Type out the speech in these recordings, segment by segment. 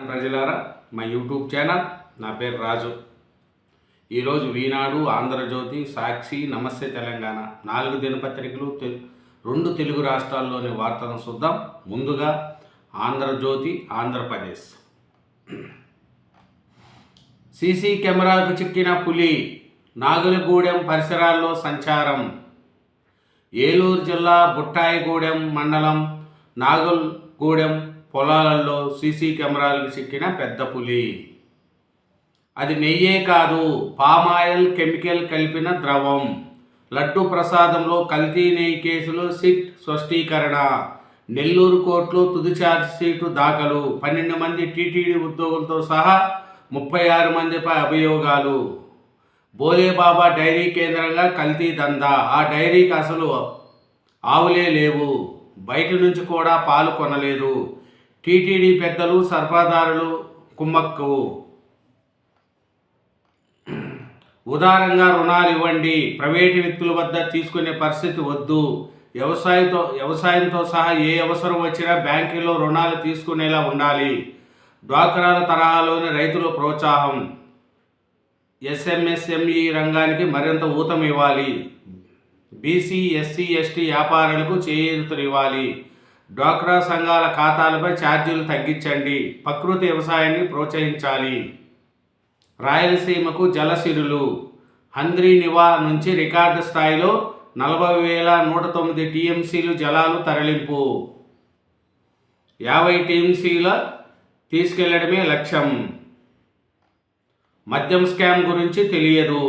ప్రజలారా, మా YouTube channel, నా పేరు రాజు. ఈరోజు ఈనాడు, ఆంధ్రజ్యోతి, సాక్షి, నమస్తే తెలంగాణ 4 దినపత్రికలు 2 తెలుగు రాష్ట్రాల్లోని వార్తలను చూద్దాం. ముందుగా ఆంధ్రజ్యోతి, ఆంధ్రప్రదేశ్. సీసీ కెమెరాకు చిక్కిన పులి, నాగులగూడెం పరిసరాల్లో సంచారం. ఏలూరు జిల్లా బుట్టాయిగూడెం మండలం నాగులగూడెం పొలాలలో సీసీ కెమెరాలకు చిక్కిన పెద్ద పులి. అది నెయ్యే కాదు, పామాయిల్ కెమికల్ కలిపిన ద్రవం. లడ్డు ప్రసాదంలో కల్తీ నెయ్యి కేసులో సిట్ స్పష్టీకరణ. నెల్లూరు కోర్టులో తుది ఛార్జ్షీటు దాఖలు. 12 మంది టీటీడీ ఉద్యోగులతో సహా 36 మందిపై అభియోగాలు. బోలేబాబా డైరీ కేంద్రంగా కల్తీ దందా. ఆ డైరీకి అసలు ఆవులే లేవు, బయట నుంచి కూడా పాలు కొనలేదు. టీటీడీ పెద్దలు, సరఫరాదారులు కుమ్మక్కు. ఉదారంగా రుణాలు ఇవ్వండి, ప్రైవేటు వ్యక్తుల వద్ద తీసుకునే పరిస్థితి వద్దు. వ్యవసాయంతో సహా ఏ అవసరం వచ్చినా బ్యాంకుల్లో రుణాలు తీసుకునేలా ఉండాలి. డ్వాక్రాల తరహాలోని రైతుల ప్రోత్సాహం. ఎస్ఎంఎస్ఎంఈ రంగానికి మరింత ఊతం ఇవ్వాలి. బీసీ, ఎస్సీ, ఎస్టీ వ్యాపారులకు చేయూతనివ్వాలి. డ్వాక్రా సంఘాల ఖాతాలపై ఛార్జీలు తగ్గించండి. ప్రకృతి వ్యవసాయాన్ని ప్రోత్సహించాలి. రాయలసీమకు జలసిరులు. హంద్రీనివా నుంచి రికార్డు స్థాయిలో 40,109 టీఎంసీలు జలాలు తరలింపు. 50 టీఎంసీల తీసుకెళ్లడమే లక్ష్యం. మద్యం స్కామ్ గురించి తెలియదు,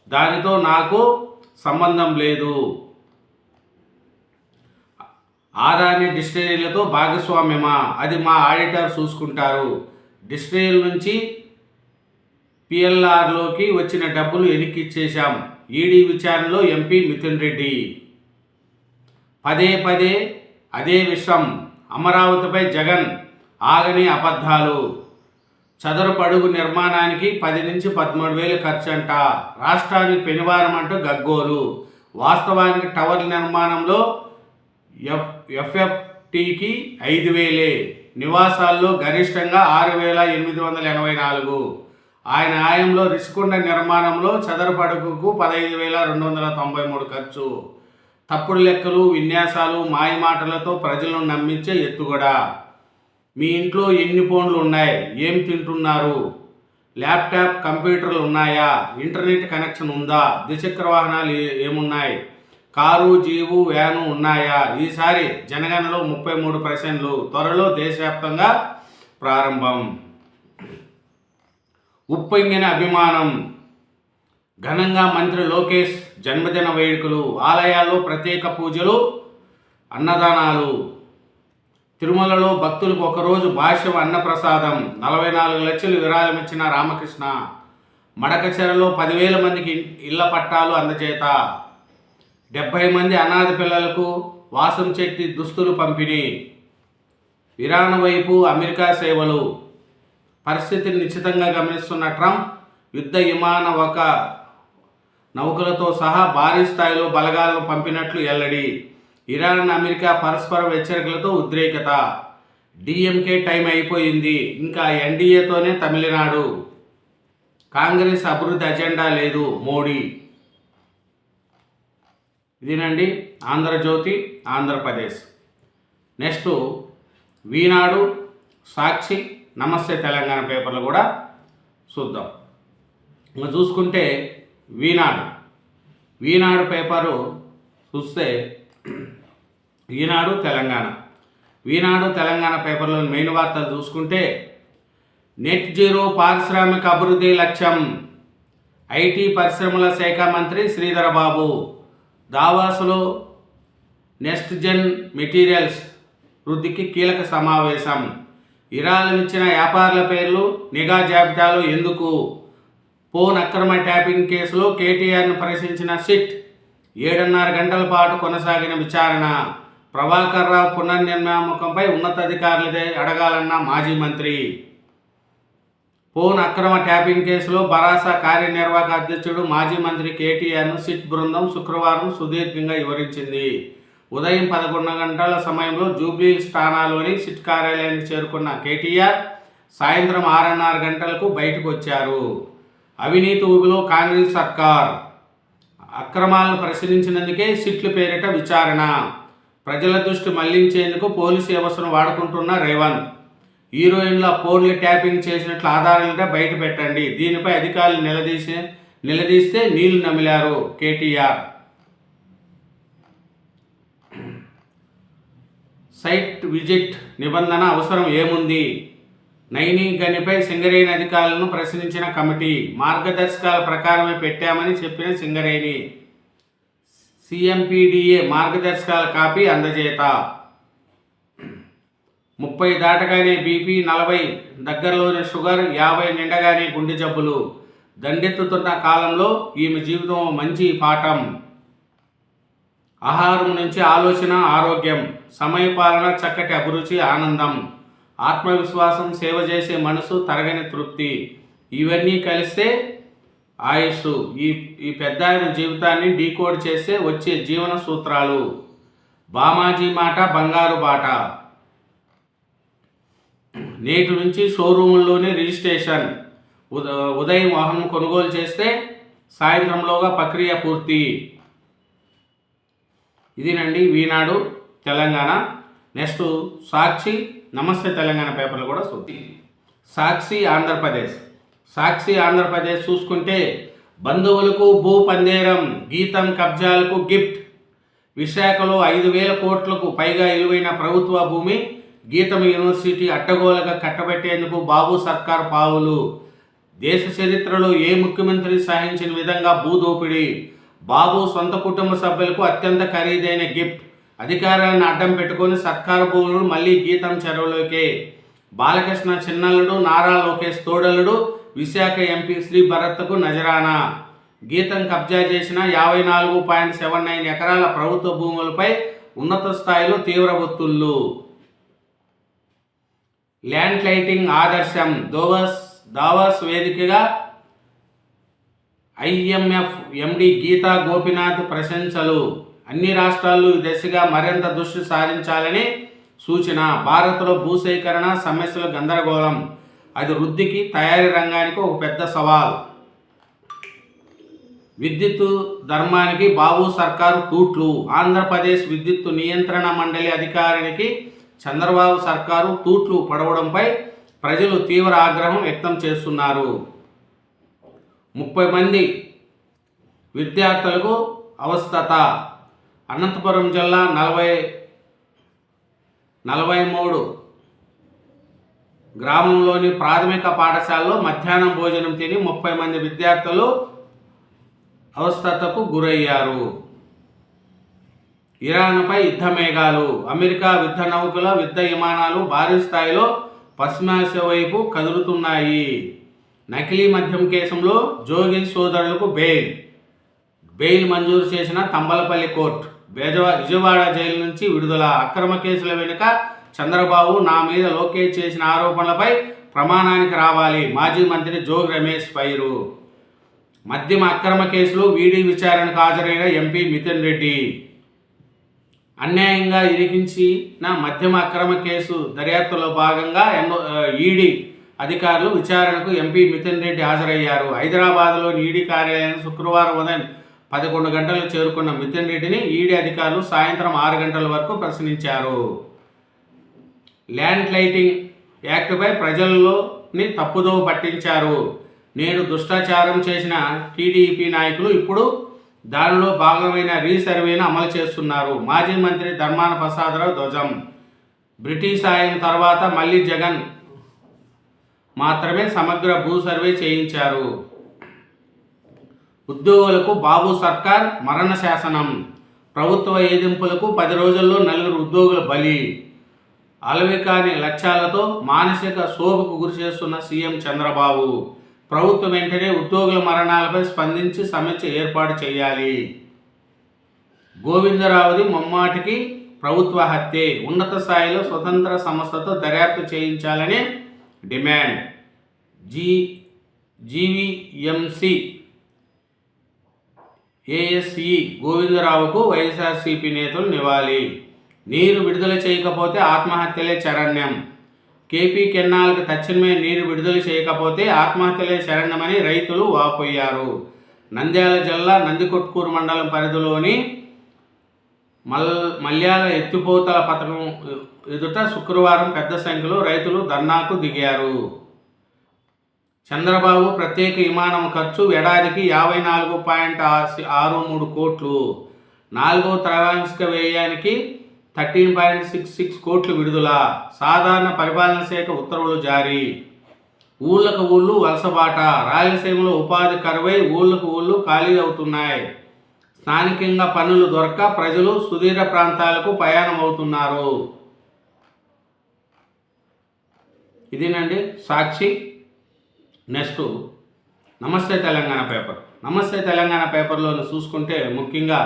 దానితో నాకు సంబంధం లేదు. ఆదాని డిస్టిలరీలతో భాగస్వామ్యమా? అది మా ఆడిటర్ చూసుకుంటారు. డిస్టిలరీల నుంచి పిఎల్ఆర్లోకి వచ్చిన డబ్బులు వెనక్కిచ్చేశాం. ఈడీ విచారణలో ఎంపీ మిథున్ రెడ్డి. పదే అదే విషయం. అమరావతిపై జగన్ ఆగని అబద్ధాలు. చదరపు అడుగు నిర్మాణానికి 10 నుంచి 13,000 ఖర్చంట. రాష్ట్రానికి పెనుభారం అంటూ గగ్గోలు. వాస్తవానికి టవర్ల నిర్మాణంలో ఎఫ్ఎఫ్టీకి 5,000, నివాసాల్లో గరిష్టంగా 6,884. ఆయన ఆయంలో రిషికొండ నిర్మాణంలో చదరపు అడుగుకు 15,293 ఖర్చు. తప్పుడు లెక్కలు, విన్యాసాలు, మాయమాటలతో ప్రజలను నమ్మించే ఎత్తుగడ. మీ ఇంట్లో ఎన్ని ఫోన్లు ఉన్నాయి? ఏం తింటున్నారు? ల్యాప్టాప్, కంప్యూటర్లు ఉన్నాయా? ఇంటర్నెట్ కనెక్షన్ ఉందా? ద్విచక్ర వాహనాలు ఏమున్నాయి? కారు, జీపు, వ్యాను ఉన్నాయా? ఈసారి జనగణనలో 33 ప్రశ్నలు. త్వరలో దేశవ్యాప్తంగా ప్రారంభం. ఉప్పొంగిన అభిమానం. ఘనంగా మంత్రి లోకేష్ జన్మదిన వేడుకలు. ఆలయాల్లో ప్రత్యేక పూజలు, అన్నదానాలు. తిరుమలలో భక్తులకు ఒకరోజు భాష్యం అన్నప్రసాదం. 44 లక్షలు విరాళమిచ్చిన రామకృష్ణ. మడకచెరలో 10,000 మందికి ఇళ్ల పట్టాలు అందజేత. 70 మంది అనాథ పిల్లలకు వాసం చెట్టి దుస్తులు పంపిణీ. ఇరాన్ వైపు అమెరికా సేవలు. పరిస్థితిని నిశ్చితంగా గమనిస్తున్న ట్రంప్ యుద్ధ విమాన నౌకలతో సహా భారీ స్థాయిలో బలగాలను పంపినట్లు వెల్లడి. ఇరాన్, అమెరికా పరస్పర హెచ్చరికలతో ఉద్రేకత. డిఎంకే టైం అయిపోయింది, ఇంకా ఎన్డీఏతోనే తమిళనాడు. కాంగ్రెస్ అభివృద్ధి అజెండా లేదు, మోడీ. ఇదేనండి ఆంధ్రజ్యోతి, ఆంధ్రప్రదేశ్. నెక్స్ట్ ఈనాడు, సాక్షి, నమస్తే తెలంగాణ పేపర్లు కూడా చూద్దాం. ఇంకా చూసుకుంటే ఈనాడు పేపరు చూస్తే ఈనాడు తెలంగాణ పేపర్లోని మెయిన్ వార్తలు చూసుకుంటే, నెట్ జీరో పారిశ్రామిక అభివృద్ధి లక్ష్యం. ఐటీ పరిశ్రమల శాఖ మంత్రి శ్రీధరబాబు దావాసులో నెక్స్ట్ జెన్ మెటీరియల్స్ వృద్ధికి కీలక సమావేశం. విరాళమిచ్చిన వ్యాపారుల పేర్లు నిఘా జాబితాలో ఎందుకు? ఫోన్ అక్రమ ట్యాపింగ్ కేసులో కేటీఆర్ను ప్రశ్నించిన సిట్. 7.5 గంటల పాటు కొనసాగిన విచారణ. ప్రభాకర్ రావు పునర్నియామకంపై ఉన్నతాధికారులదే అడగాలన్న మాజీ మంత్రి. ఫోన్ అక్రమ ట్యాపింగ్ కేసులో భరాసా కార్యనిర్వాహక అధ్యక్షుడు మాజీ మంత్రి కేటీఆర్ను సిట్ బృందం శుక్రవారం సుదీర్ఘంగా వివరించింది. ఉదయం 11 గంటల సమయంలో జూబ్లీ స్థానాలోని సిట్ కార్యాలయానికి చేరుకున్న కేటీఆర్ సాయంత్రం 6:30 గంటలకు బయటకు వచ్చారు. అవినీతి ఊబిలో కాంగ్రెస్ సర్కార్, అక్రమాలను పరిశీలించినందుకే సిట్లు పేరిట విచారణ, ప్రజల దృష్టి మళ్లించేందుకు పోలీసు వ్యవస్థను వాడుకుంటున్న రేవంత్, హీరోయిన్ల ఫోన్లు ట్యాపింగ్ చేసినట్లు ఆధారాలుగా బయట పెట్టండి, దీనిపై అధికారులు నిలదీస్తే నీళ్లు నమిలారు కేటీఆర్. సైట్ విజిట్ నిబంధన అవసరం ఏముంది? నైని గనిపై సింగరేణి అధికారులను ప్రశ్నించిన కమిటీ, మార్గదర్శకాల ప్రకారమే పెట్టామని చెప్పిన సింగరేణి, సిఎంపిడిఏ మార్గదర్శకాల కాపీ అందజేత. 30 దాటగానే బీపీ, 40 దగ్గరలోని షుగర్, 50 నిండగానే గుండె జబ్బులు దండెత్తుతున్న కాలంలో ఈమె జీవితం మంచి పాఠం. ఆహారం నుంచి ఆలోచన, ఆరోగ్యం, సమయపాలన, చక్కటి అభిరుచి, ఆనందం, ఆత్మవిశ్వాసం, సేవ చేసే మనసు, తరగని తృప్తి, ఇవన్నీ కలిస్తే ఆయుష్. ఈ పెద్ద ఆయన జీవితాన్ని డీకోడ్ చేస్తే వచ్చే జీవన సూత్రాలు. బామాజీ మాట బంగారు బాట. నేటి నుంచి షోరూముల్లోనే రిజిస్ట్రేషన్. ఉదయం వాహనం కొనుగోలు చేస్తే సాయంత్రంలోగా ప్రక్రియ పూర్తి. ఇదేనండి ఈనాడు తెలంగాణ. నెక్స్ట్ సాక్షి, నమస్తే తెలంగాణ పేపర్లు కూడా చూద్దాం. సాక్షి ఆంధ్రప్రదేశ్ చూసుకుంటే, బంధువులకు భూ పందేరం, గీతం కబ్జాలకు గిఫ్ట్. విశాఖలో 5,000 కోట్లకు పైగా విలువైన ప్రభుత్వ భూమి గీతం యూనివర్సిటీ అడ్డగోలుగా కట్టబెట్టేందుకు బాబు సర్కార్ పావులు. దేశ చరిత్రలో ఏ ముఖ్యమంత్రి సాధించిన విధంగా భూదోపిడీ. బాబు సొంత కుటుంబ సభ్యులకు అత్యంత ఖరీదైన గిఫ్ట్. అధికారాన్ని అడ్డం పెట్టుకొని సర్కారు భూములను మళ్లీ గీతం చెరువులోకే. బాలకృష్ణ చిన్నల్లుడు, నారా లోకేష్ తోడలుడు, విశాఖ ఎంపీ శ్రీ భరత్కు నజరానా. గీతం కబ్జా చేసిన 54.79 ఎకరాల ప్రభుత్వ భూములపై ఉన్నత స్థాయిలో తీవ్ర ఒత్తిళ్లు. ల్యాండ్ లైటింగ్ ఆదర్శం. దావోస్ వేదికగా ఐఎంఎఫ్ ఎండి గీతా గోపీనాథ్ ప్రశంసలు. అన్ని రాష్ట్రాలు ఈ దిశగా మరింత దృష్టి సారించాలని సూచన. భారత్లో భూసేకరణ సమస్యలు గందరగోళం, అది వృద్ధికి, తయారీ రంగానికి ఒక పెద్ద సవాల్. విద్యుత్ ధర్మానికి బాబు సర్కారు తూట్లు. ఆంధ్రప్రదేశ్ విద్యుత్ నియంత్రణ మండలి అధికారికి చంద్రబాబు సర్కారు తూట్లు పడవడంపై ప్రజలు తీవ్ర ఆగ్రహం వ్యక్తం చేస్తున్నారు. 30 మంది విద్యార్థులకు అవస్థత. అనంతపురం జిల్లా 43 గ్రామంలోని ప్రాథమిక పాఠశాలలో మధ్యాహ్నం భోజనం తిని 30 మంది విద్యార్థులు అవస్థతకు గురయ్యారు. ఇరాన్పై యుద్ధ మేఘాలు. అమెరికా యుద్ధ నౌకల యుద్ధ విమానాలు భారీ స్థాయిలో పశ్చిమాసియా వైపు కదులుతున్నాయి. నకిలీ మద్యం కేసులో జోగి సోదరులకు బెయిల్ మంజూరు చేసిన తంబలపల్లి కోర్టు. విజయవాడ జైలు నుంచి విడుదల. అక్రమ కేసుల వెనుక చంద్రబాబు, నా మీద లోకేష్ చేసిన ఆరోపణలపై ప్రమాణానికి రావాలి. మాజీ మంత్రి జోగి రమేష్ పైరు. మద్యం అక్రమ కేసులో ఈడీ విచారణకు హాజరైన ఎంపీ మిథున్ రెడ్డి. అన్యాయంగా ఇరికించిన మద్యం అక్రమ కేసు దర్యాప్తులో భాగంగా ఈడీ అధికారులు విచారణకు ఎంపీ మిథున్ రెడ్డి హాజరయ్యారు. హైదరాబాద్లోని ఈడీ కార్యాలయానికి శుక్రవారం ఉదయం 11 గంటలకు చేరుకున్న మిథున్ రెడ్డిని ఈడీ అధికారులు సాయంత్రం 6 గంటల వరకు ప్రశ్నించారు. ల్యాండ్ లైటింగ్ యాక్ట్పై ప్రజల్లోని తప్పుదోవ పట్టించారు. నేడు దుష్టాచారం చేసిన టీడీపీ నాయకులు ఇప్పుడు దానిలో భాగమైన రీసర్వేను అమలు చేస్తున్నారు. మాజీ మంత్రి ధర్మాన ప్రసాదరావు ధ్వజం. బ్రిటిష్ ఆయన తర్వాత మళ్ళీ జగన్ మాత్రమే సమగ్ర భూ సర్వే చేయించారు. ఉద్యోగులకు బాబు సర్కార్ మరణ శాసనం. ప్రభుత్వ ఏదింపులకు 10 రోజుల్లో 4 ఉద్యోగుల బలి. అలవికాని లక్ష్యాలతో మానసిక శోభకు గురిచేస్తున్న సీఎం చంద్రబాబు. ప్రభుత్వం వెంటనే ఉద్యోగుల మరణాలపై స్పందించి సమీక్ష ఏర్పాటు చేయాలి. గోవిందరావుది ముమ్మాటికి ప్రభుత్వ హత్యే. ఉన్నత స్థాయిలో స్వతంత్ర సంస్థతో దర్యాప్తు చేయించాలని డిమాండ్. జీవీఎంసీ ఏఎస్ఈ గోవిందరావుకు వైఎస్ఆర్సీపీ నేతలు నివాళి. నీరు విడుదల చేయకపోతే ఆత్మహత్యలే శరణ్యం. కేపీ కెనాల్కి తక్షణమే నీరు విడుదల చేయకపోతే ఆత్మహత్యలే శరణమని రైతులు వాపోయారు. నంద్యాల జిల్లా నందికొట్కూరు మండలం పరిధిలోని మల్యాల ఎత్తిపోతల పథకం ఎదుట శుక్రవారం పెద్ద సంఖ్యలో రైతులు ధర్నాకు దిగారు. చంద్రబాబు ప్రత్యేక విమానం ఖర్చు ఏడాదికి 54.63 కోట్లు, 4వ త్రైమాసిక వ్యయానికి 13.66 కోట్లు విడుదల. సాధారణ పరిపాలన శాఖ ఉత్తర్వులు జారీ. ఊళ్ళకు ఊళ్ళు వలసబాట. రాయలసీమలో ఉపాధి కరువై ఊళ్ళకు ఊళ్ళు ఖాళీ అవుతున్నాయి. స్థానికంగా పనులు దొరక్క ప్రజలు సుదూర ప్రాంతాలకు ప్రయాణం అవుతున్నారు. ఇదేనండి సాక్షి. నెక్స్ట్ నమస్తే తెలంగాణ పేపర్. నమస్తే తెలంగాణ పేపర్లో చూసుకుంటే ముఖ్యంగా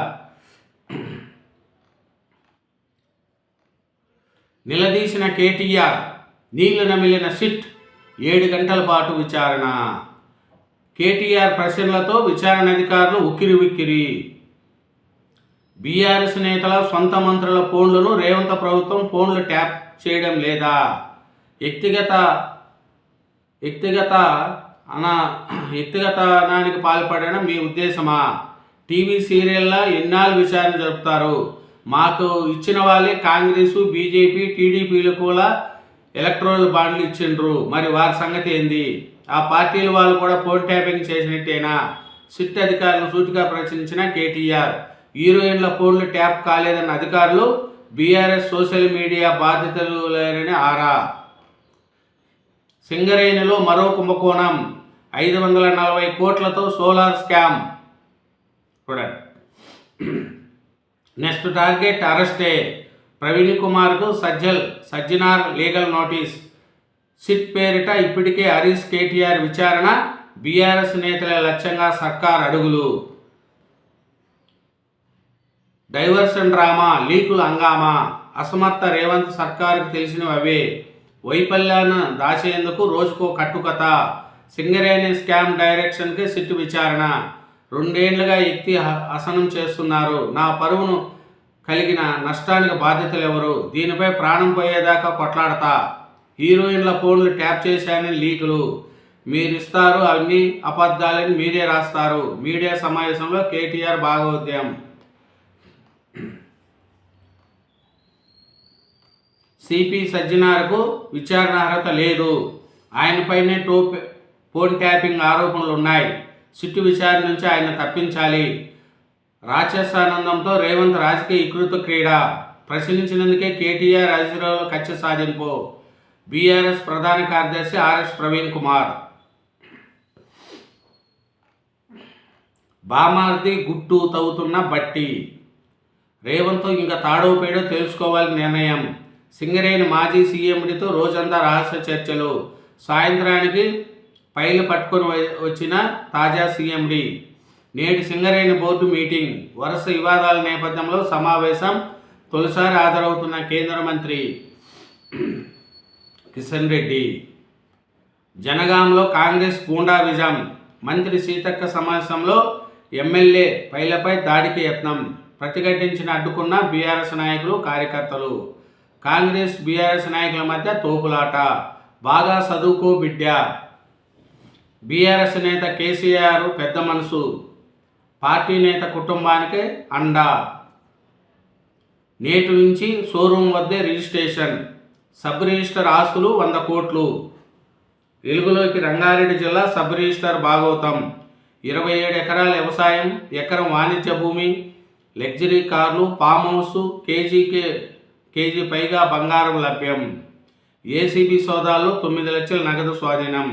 నిలదీసిన కేటీఆర్, నీళ్లు నమిలిన సిట్ 7 గంటల పాటు విచారణ. కేటీఆర్ ప్రశ్నలతో విచారణ అధికారులు ఉక్కిరిబిక్కిరి. బీఆర్ఎస్ నేతల సొంత మంత్రుల ఫోన్లను రేవంత్ ప్రభుత్వం ఫోన్లు ట్యాప్ చేయడం లేదా? వ్యక్తిగతానికి పాల్పడడం మీ ఉద్దేశమా? టీవీ సీరియల్లా ఎన్నాళ్ళు విచారణ జరుపుతారు? మాకు ఇచ్చిన వాళ్ళే కాంగ్రెస్, బీజేపీ, టీడీపీలు కూడా ఎలక్ట్రల్ బాండ్లు ఇచ్చిండ్రు. మరి వారి సంగతి ఏంది? ఆ పార్టీల వాళ్ళు కూడా ఫోన్ ట్యాపింగ్ చేసినట్టేనా? సిట్ అధికారులను సూటిగా ప్రశ్నించిన కేటీఆర్. హీరోయిన్ల ఫోన్లు ట్యాప్ కాలేదన్న అధికారులు బీఆర్ఎస్ సోషల్ మీడియా బాధ్యతలు లేరని ఆరా. సింగరేణిలో మరో కుంభకోణం. 540 కోట్లతో సోలార్ స్కామ్. చూడండి. నెక్స్ట్ టార్గెట్ అరెస్టే. ప్రవీణ్ కుమార్కు సజ్జనార్ లీగల్ నోటీస్. సిట్ పేరిట ఇప్పటికే హరీష్, కేటీఆర్ విచారణ. బీఆర్ఎస్ నేతల లక్ష్యంగా సర్కార్ అడుగులు. డైవర్షన్ డ్రామా, లీకులు హంగామా. అసమర్థ రేవంత్ సర్కారుకు తెలిసినవి అవే. వైఫల్యాన్ని దాచేందుకు రోజుకో కట్టుకథ. సింగరేణి స్కామ్ డైరెక్షన్కి సిట్ విచారణ. 2 ఏళ్లుగా ఎత్తి హసనం చేస్తున్నారు. నా పరువును కలిగిన నష్టానికి బాధ్యతలు ఎవరు? దీనిపై ప్రాణం పోయేదాకా కొట్లాడతా. హీరోయిన్ల ఫోన్లు ట్యాప్ చేశానని లీకులు. మీరిస్తారు అవన్నీ అబద్ధాలని మీరే రాస్తారు. మీడియా సమావేశంలో కేటీఆర్ భాగోద్యం. సిపి సజ్జనార్కు విచారణ అర్హత లేదు. ఆయనపైనే ఫోన్ ట్యాపింగ్ ఆరోపణలు ఉన్నాయి. సిట్టు విచారణ నుంచి ఆయన తప్పించాలి. రాక్షసానందంతో రేవంత్ రాజకీయ వికృత క్రీడ. ప్రశ్నించినందుకే కేటీఆర్ హైదరాబాద్లో కక్ష సాధింపు. బీఆర్ఎస్ ప్రధాన కార్యదర్శి ఆర్ఎస్ ప్రవీణ్ కుమార్. బామార్ది గుట్టు తవ్వుతున్న బట్టి. రేవంత్ ఇంకా తాడో పేడో తెలుసుకోవాలని నిర్ణయం. సింగరేణి మాజీ సీఎండితో రోజంతా రహస్య చర్చలు. సాయంత్రానికి ఫైలు పట్టుకొని వచ్చిన తాజా సీఎండి. నేటి సింగరేణి బోర్డు మీటింగ్. వరుస వివాదాల నేపథ్యంలో సమావేశం. తొలిసారి హాజరవుతున్న కేంద్ర మంత్రి కిషన్ రెడ్డి. జనగాంలో కాంగ్రెస్ గూండా విజయం. మంత్రి సీతక్క సమావేశంలో ఎమ్మెల్యే పైలపై దాడికి యత్నం. ప్రతిఘటించిన అడ్డుకున్న బీఆర్ఎస్ నాయకులు, కార్యకర్తలు. కాంగ్రెస్ బీఆర్ఎస్ నాయకుల మధ్య తోపులాట. బాగా చదువుకో బిడ్డ. బీఆర్ఎస్ నేత కేసీఆర్ పెద్ద మనసు. పార్టీ నేత కుటుంబానికి అండా. నేటి నుంచి షోరూం వద్దే రిజిస్ట్రేషన్. సబ్ రిజిస్టర్ ఆస్తులు 100 కోట్లు. వెలుగులోకి రంగారెడ్డి జిల్లా సబ్ రిజిస్టర్ భాగోతం. 27 ఎకరాల వ్యవసాయం, ఎకరం వాణిజ్య భూమి, లగ్జరీ కార్లు, ఫామ్ హౌస్, కేజీ పైగా బంగారం లభ్యం. ఏసీబీ సోదాల్లో 9 లక్షల నగదు స్వాధీనం.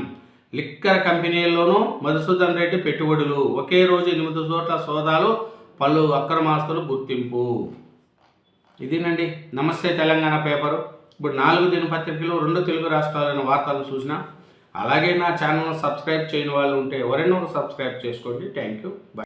లిక్కర్ కంపెనీల్లోనూ మధుసూదన్ రెడ్డి పెట్టుబడులు. ఒకే రోజు 8 చోట్ల సోదాలు, పలు అక్రమాస్తులు గుర్తింపు. ఇదేనండి నమస్తే తెలంగాణ పేపరు. ఇప్పుడు 4 దినపత్రికలు 2 తెలుగు రాష్ట్రాలైన వార్తలు చూసిన. అలాగే నా ఛానల్ సబ్స్క్రైబ్ చేయని వాళ్ళు ఉంటే ఎవరైనా సబ్స్క్రైబ్ చేసుకోండి. Thank you. బాయ్.